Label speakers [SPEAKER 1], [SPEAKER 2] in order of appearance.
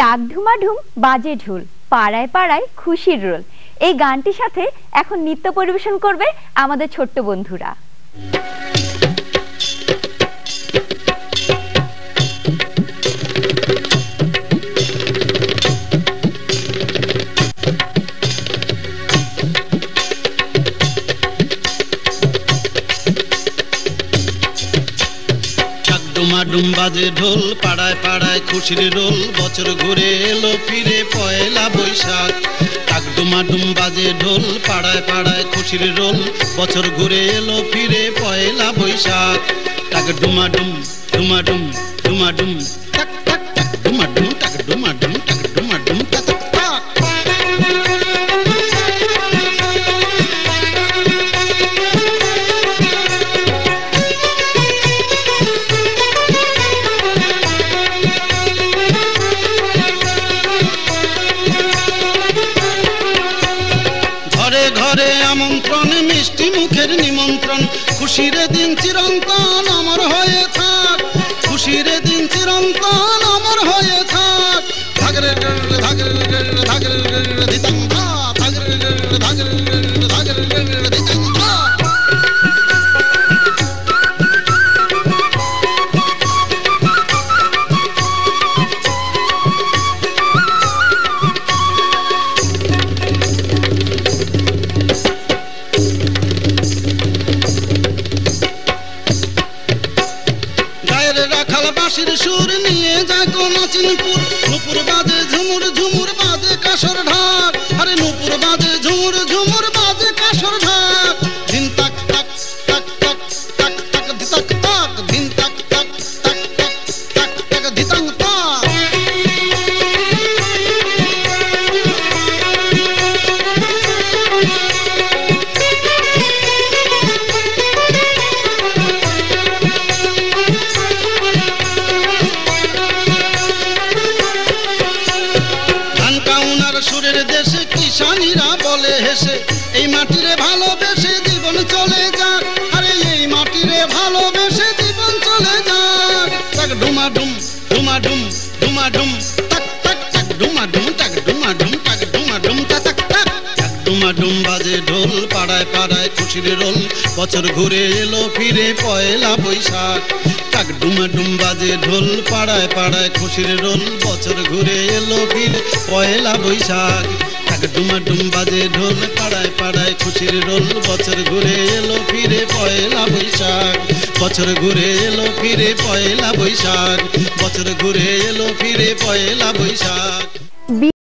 [SPEAKER 1] টাক ধুমাধুম বাজে ঢোল, পাড়ায় পাড়ায় খুশির রোল। এই গানটির সাথে এখন নৃত্য পরিবেশন করবে আমাদের ছোট্ট বন্ধুরা।
[SPEAKER 2] ডুমাডুম বাজে ঢোল, পাড়ায় পাড়ায় খুশির রোল, বছর ঘুরে এলো ফিরে পয়লা বৈশাখ। টাক ডুমাডুম বাজে ঢোল, পাড়ায় পাড়ায় খুশির রোল, বছর ঘুরে এলো ফিরে পয়লা বৈশাখ। টাক ডুমাডুম ডুমাডুম ডুমাডুম টাক টাক টাক ডুমাডুম, টাক ডুমাডুম টাক ডুমাডুম টাক টাক। ঘরে ঘরে আমন্ত্রণ, মিষ্টি মুখের নিমন্ত্রণ, খুশির দিন চিরন্তন অমর হয়ে থাক। খুশির দিন চিরন্তন অমর হয়ে থাক। ধাগরে ধাগরে ধাগরে ধিতাং ধা, ধাগরে ধাগরে ধাগরে ধিতাং ধা। রাখাল বাঁশির সুর নিয়ে যায় কোন নাচিনপুর, নুপুর বাজে ঝুমুর ঝুমুর বাজে কাসর ঢাক। আরে নুপুর বাজে ঝুমুর ঝুমুর বাজে কাসর ঢাক। ধিন তাক তাক তাক তাক তাক তাক ধিতাক তাক, ধিন তাক তাক তাক তাক তাক তাক ধিতাং তাক। সুরের দেশে কিষানীরা বলে হেসে, এই মাটিরে ভালোবেসে জীবন চলে যাক। আরে এই মাটিরে ভালোবেসে জীবন চলে যাক। টাক ডুমাডুম ডুমাডুম ডুমাডুম টাক টাক টাক ডুমাডুম টাক ডুমাডুম টাক ডুমাডুম টাক টাক টাক। টাক ডুমাডুম বাজে ঢোল, পাড়ায় পাড়ায় খুশির রোল, বছর ঘুরে এলো ফিরে পয়লা বৈশাখ। টাক ডুমাডুম বাজে ঢোল, পাড়ায় পাড়ায় খুশির রোল, বছর ঘুরে এলো ফিরে পয়লা বৈশাখ। টাক ডুমাডুম বাজে ঢোল, পাড়ায় পাড়ায় খুশির রোল, বছর ঘুরে এলো ফিরে পয়লা বৈশাখ। বছর ঘুরে এলো ফিরে পয়লা বৈশাখ, বছর ঘুরে এলো ফিরে পয়লা বৈশাখ।